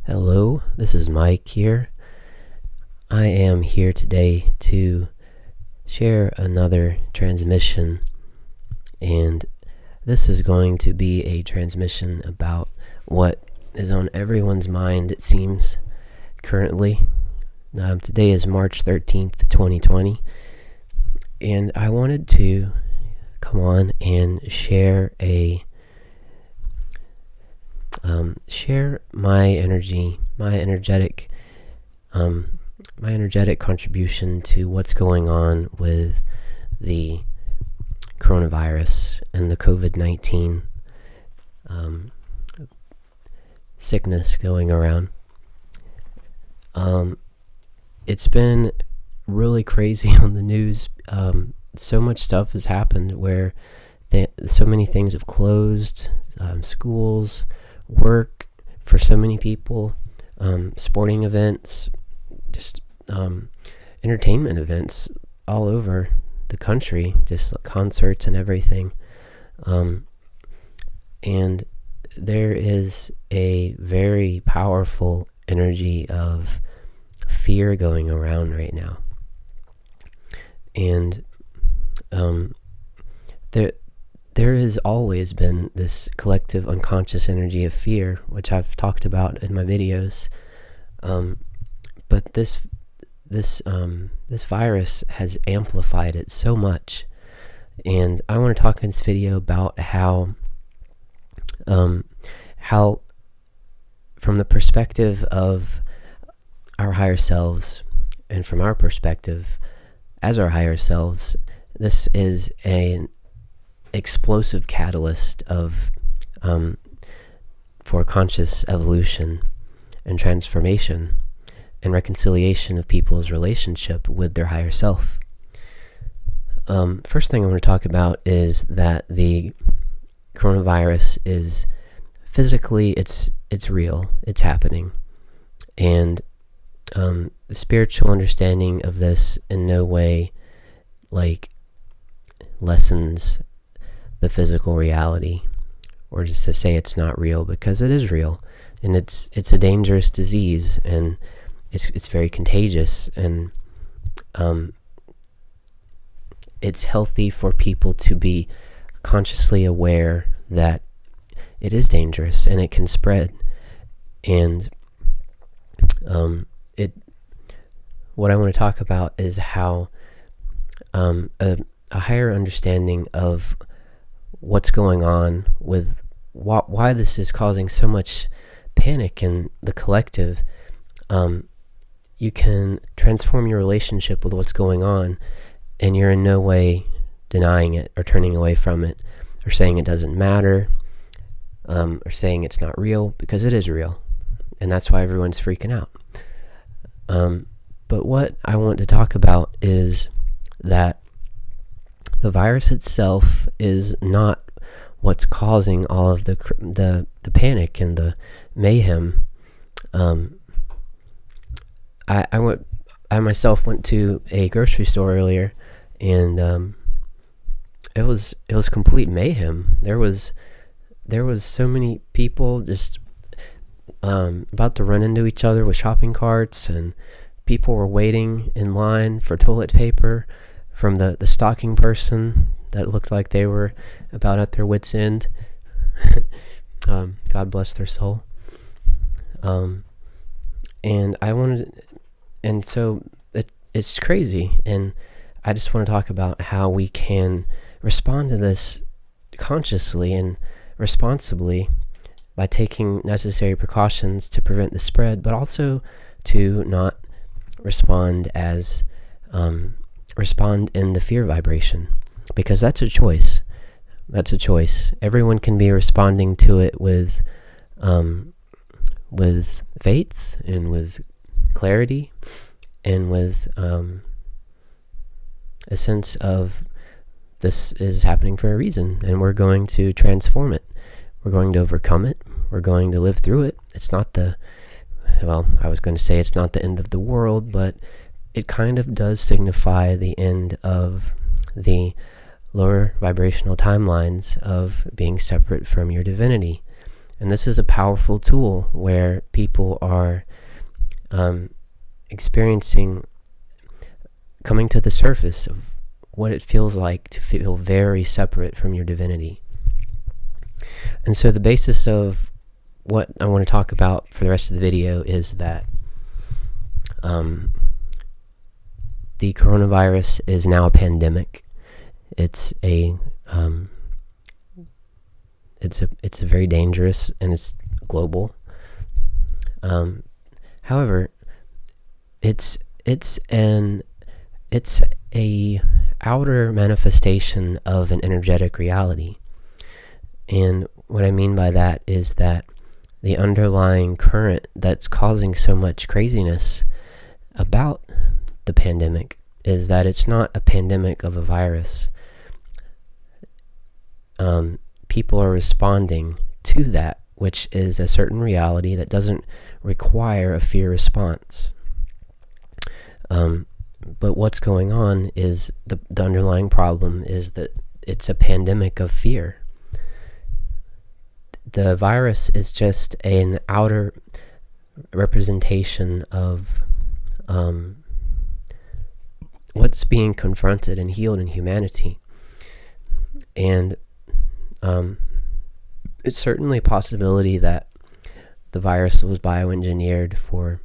Hello, this is Mike here. I am here today to share another transmission, and this is going to be a transmission about what is on everyone's mind, it seems, currently. Today is March 13th, 2020, and I wanted to come on and share my energy, my energetic contribution to what's going on with the coronavirus and the COVID-19 sickness going around. It's been really crazy on the news. So much stuff has happened where so many things have closed, schools, work for so many people, sporting events, just entertainment events all over the country, just concerts and everything. And there is a very powerful energy of fear going around right now. And there has always been this collective unconscious energy of fear, which I've talked about in my videos. But this virus has amplified it so much. And I want to talk in this video about how from the perspective of our higher selves, and from our perspective as our higher selves, this is an explosive catalyst for conscious evolution and transformation and reconciliation of people's relationship with their higher self. First thing I want to talk about is that the coronavirus is physically, it's real, it's happening, and the spiritual understanding of this in no way lessens the physical reality, or just to say it's not real, because it is real, and it's a dangerous disease, and it's very contagious, and it's healthy for people to be consciously aware that it is dangerous and it can spread. And what I want to talk about is how a higher understanding of what's going on with why this is causing so much panic in the collective. You can transform your relationship with what's going on, and you're in no way denying it or turning away from it or saying it doesn't matter, or saying it's not real, because it is real, and that's why everyone's freaking out. But what I want to talk about is that the virus itself is not what's causing all of the panic and the mayhem. I myself went to a grocery store earlier, and it was complete mayhem. There was so many people just about to run into each other with shopping carts, and people were waiting in line for toilet paper from the stocking person that looked like they were about at their wits' end. God bless their soul. And so it's crazy, and I just want to talk about how we can respond to this consciously and responsibly by taking necessary precautions to prevent the spread, but also to not respond in the fear vibration, because that's a choice. Everyone can be responding to it with faith and with clarity and with a sense of this is happening for a reason, and we're going to transform it. We're going to overcome it. We're going to live through it. It's not I was going to say it's not the end of the world, but it kind of does signify the end of the lower vibrational timelines of being separate from your divinity. And this is a powerful tool where people are experiencing, coming to the surface of what it feels like to feel very separate from your divinity. And so the basis of what I want to talk about for the rest of the video is that the coronavirus is now a pandemic. It's a very dangerous, and it's global. However, it's a outer manifestation of an energetic reality. And what I mean by that is that the underlying current that's causing so much craziness about the pandemic is that it's not a pandemic of a virus. People are responding to that, which is a certain reality that doesn't require a fear response. But what's going on is the underlying problem is that it's a pandemic of fear. The virus is just an outer representation of what's being confronted and healed in humanity. And it's certainly a possibility that the virus was bioengineered for,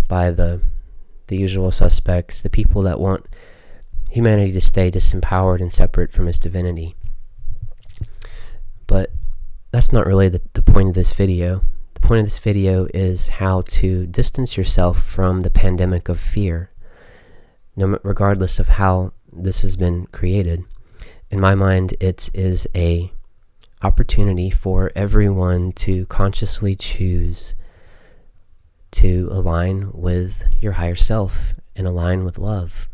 by the usual suspects, the people that want humanity to stay disempowered and separate from its divinity. But that's not really the point of this video. The point of this video is how to distance yourself from the pandemic of fear, regardless of how this has been created. In my mind, it is a opportunity for everyone to consciously choose to align with your higher self and align with love,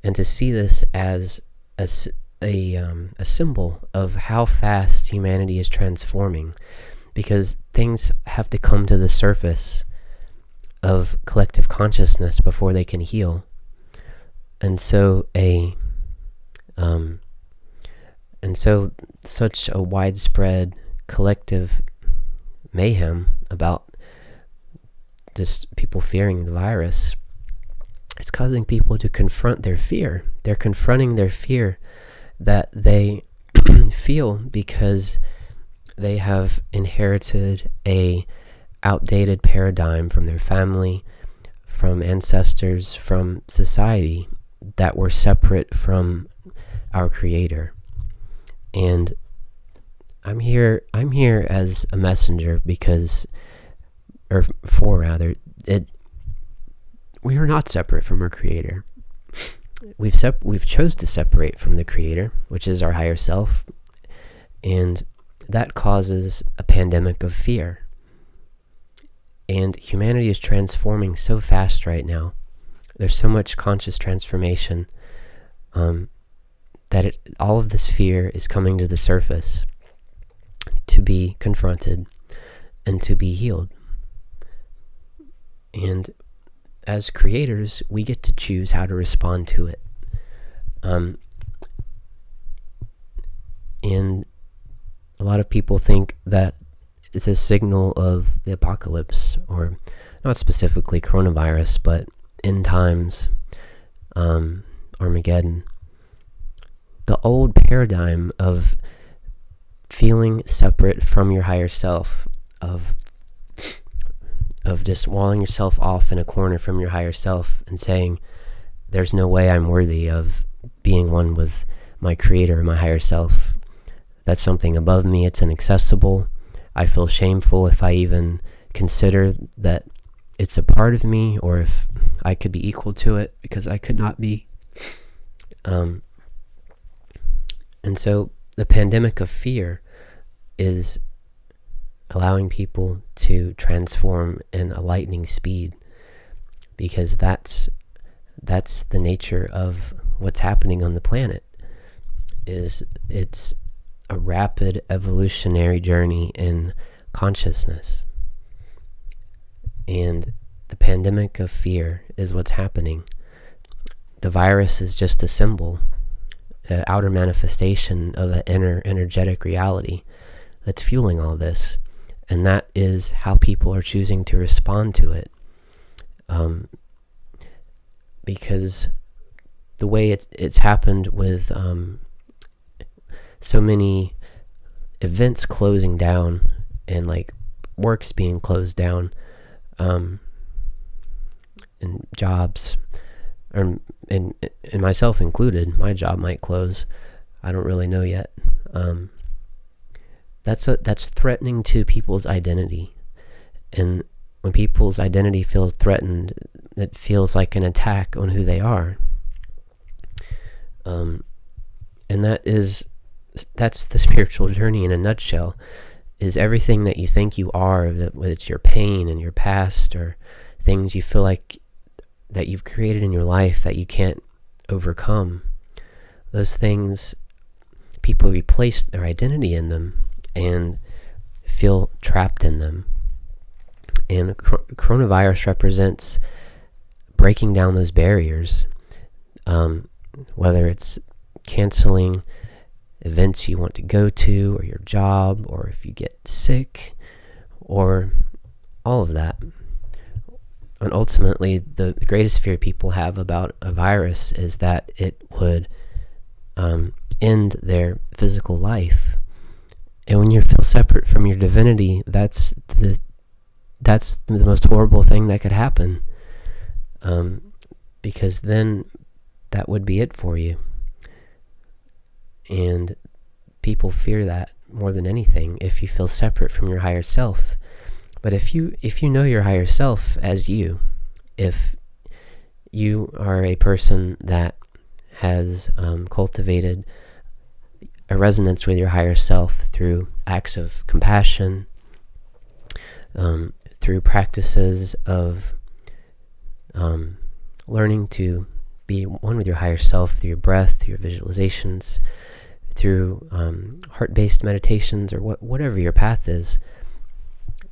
and to see this as a symbol of how fast humanity is transforming, because things have to come to the surface of collective consciousness before they can heal. And so such a widespread collective mayhem about just people fearing the virus, it's causing people to confront their fear. They're confronting their fear that they feel because they have inherited a outdated paradigm from their family, from ancestors, from society, that were separate from our Creator. And I'm here as a messenger we are not separate from our Creator. We've chose to separate from the Creator, which is our higher self, and that causes a pandemic of fear. And humanity is transforming so fast right now. There's so much conscious transformation that all of this fear is coming to the surface to be confronted and to be healed. And as creators, we get to choose how to respond to it. And a lot of people think that it's a signal of the apocalypse, or not specifically coronavirus, but end times, Armageddon. The old paradigm of feeling separate from your higher self, of just walling yourself off in a corner from your higher self and saying, there's no way I'm worthy of being one with my Creator, my higher self. That's something above me. It's inaccessible. I feel shameful if I even consider that it's a part of me, or if I could be equal to it, because I could not be. And so the pandemic of fear is allowing people to transform in a lightning speed, because that's the nature of what's happening on the planet. It's a rapid evolutionary journey in consciousness, and the pandemic of fear is what's happening. The virus is just a symbol, an outer manifestation of an inner energetic reality that's fueling all this. And that is how people are choosing to respond to it. Because the way it's happened with so many events closing down and like works being closed down, and jobs, and myself included, my job might close. I don't really know yet. That's threatening to people's identity, and when people's identity feels threatened, it feels like an attack on who they are. And that's the spiritual journey in a nutshell. Is everything that you think you are, whether it's your pain and your past or things you feel like that you've created in your life that you can't overcome, those things, people replace their identity in them and feel trapped in them. And coronavirus represents breaking down those barriers, whether it's canceling events you want to go to, or your job, or if you get sick, or all of that. And ultimately, the greatest fear people have about a virus is that it would end their physical life. And when you feel separate from your divinity, that's the most horrible thing that could happen, because then that would be it for you. And people fear that more than anything, if you feel separate from your higher self. But if you know your higher self as you, if you are a person that has cultivated a resonance with your higher self through acts of compassion, through practices of learning to be one with your higher self, through your breath, through your visualizations, through heart-based meditations, or whatever your path is,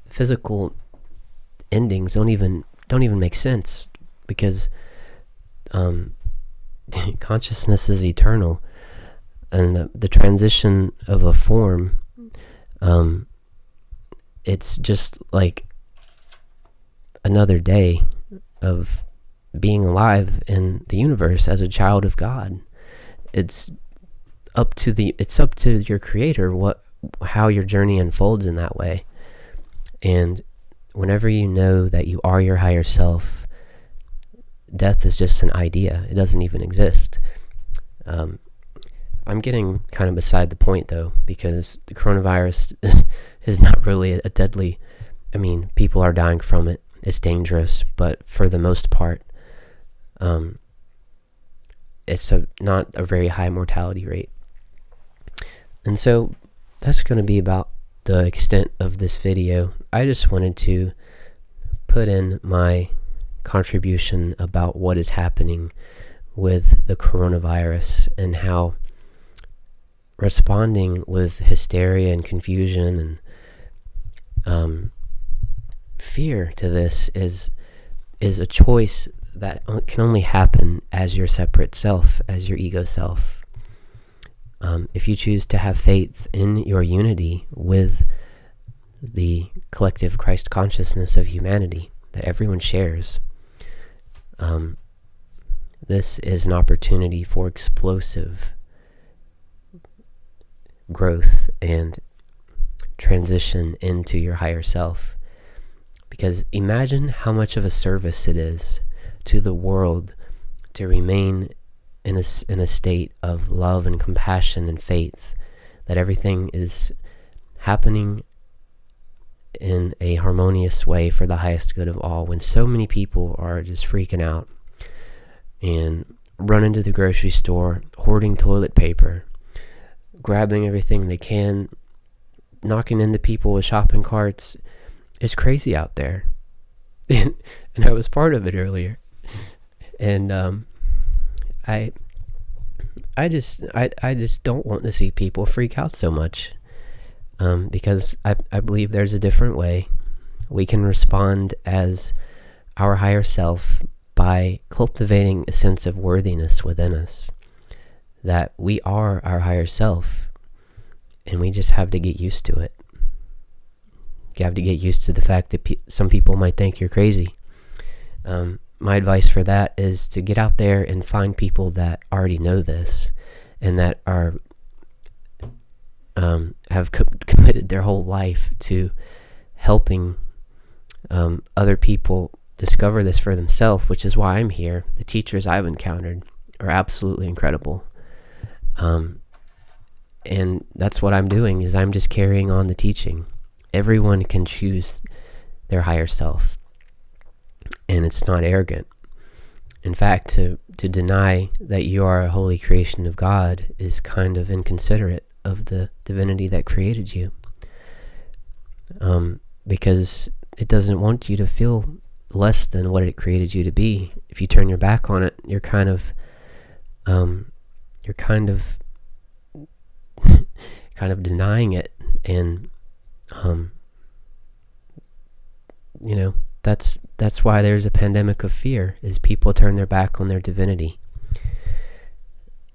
physical endings don't even make sense, because consciousness is eternal, and the transition of a form, it's just like another day of being alive in the universe as a child of God. It's up to your creator how your journey unfolds in that way. And whenever you know that you are your higher self, death is just an idea. It doesn't even exist. I'm getting kind of beside the point, though, because the coronavirus is not really a deadly... I mean, people are dying from it. It's dangerous, but for the most part, it's not a very high mortality rate. And so that's going to be about the extent of this video. I just wanted to put in my contribution about what is happening with the coronavirus, and how responding with hysteria and confusion and fear to this is a choice that can only happen as your separate self, as your ego self. If you choose to have faith in your unity with the collective Christ consciousness of humanity that everyone shares, this is an opportunity for explosive growth and transition into your higher self. Because imagine how much of a service it is to the world to remain in a state of love and compassion and faith, that everything is happening in a harmonious way for the highest good of all, when so many people are just freaking out and running to the grocery store, hoarding toilet paper, grabbing everything they can, knocking into people with shopping carts. It's crazy out there. And I was part of it earlier. And I just don't want to see people freak out so much, because I believe there's a different way we can respond as our higher self by cultivating a sense of worthiness within us, that we are our higher self, and we just have to get used to it. You have to get used to the fact that some people might think you're crazy. My advice for that is to get out there and find people that already know this and that are have committed their whole life to helping other people discover this for themselves, which is why I'm here. The teachers I've encountered are absolutely incredible. And that's what I'm doing, is I'm just carrying on the teaching. Everyone can choose their higher self, and it's not arrogant. In fact, to deny that you are a holy creation of God is kind of inconsiderate of the divinity that created you, because it doesn't want you to feel less than what it created you to be. If you turn your back on it, you're kind of denying it, and that's why there's a pandemic of fear, is people turn their back on their divinity.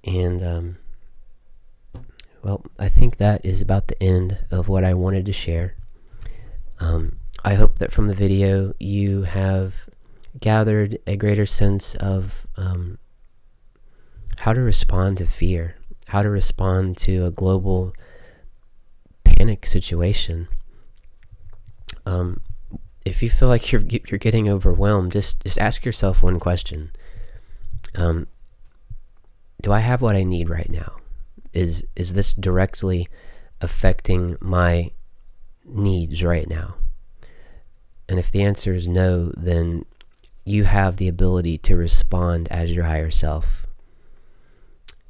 And well, I think that is about the end of what I wanted to share. I hope that from the video you have gathered a greater sense of how to respond to fear, how to respond to a global panic situation. If you feel like you're getting overwhelmed, just ask yourself one question. Do I have what I need right now? Is this directly affecting my needs right now? And if the answer is no, then you have the ability to respond as your higher self.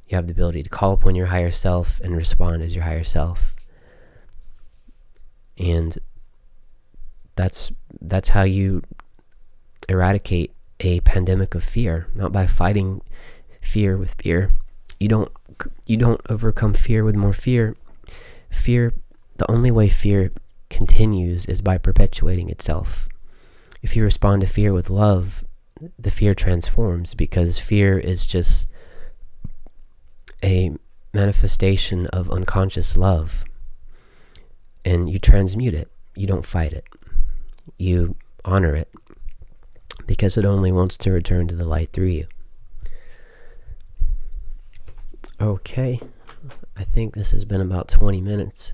You have the ability to call upon your higher self and respond as your higher self. And that's how you eradicate a pandemic of fear, not by fighting fear with fear. You don't overcome fear with more fear. The only way fear continues is by perpetuating itself. If you respond to fear with love, the fear transforms, because fear is just a manifestation of unconscious love, and you transmute it. You don't fight it. You honor it, because it only wants to return to the light through you. Okay, I think this has been about 20 minutes.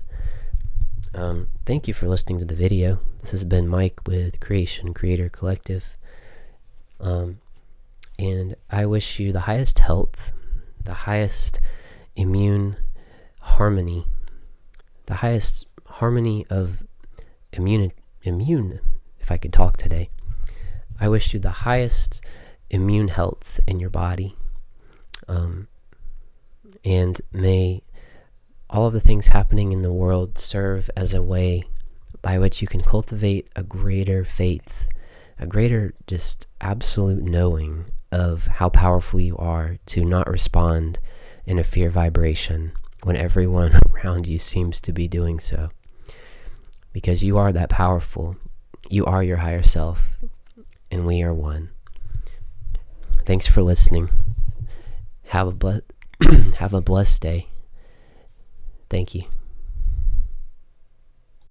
Thank you for listening to the video. This has been Mike with Creation Creator Collective. And I wish you the highest health, the highest immune harmony, the highest harmony of immune, if I could talk today. I wish you the highest immune health in your body. And may all of the things happening in the world serve as a way by which you can cultivate a greater faith, a greater just absolute knowing of how powerful you are to not respond in a fear vibration when everyone around you seems to be doing so. Because you are that powerful. You are your higher self, and we are one. Thanks for listening. Have a blessed day. Thank you.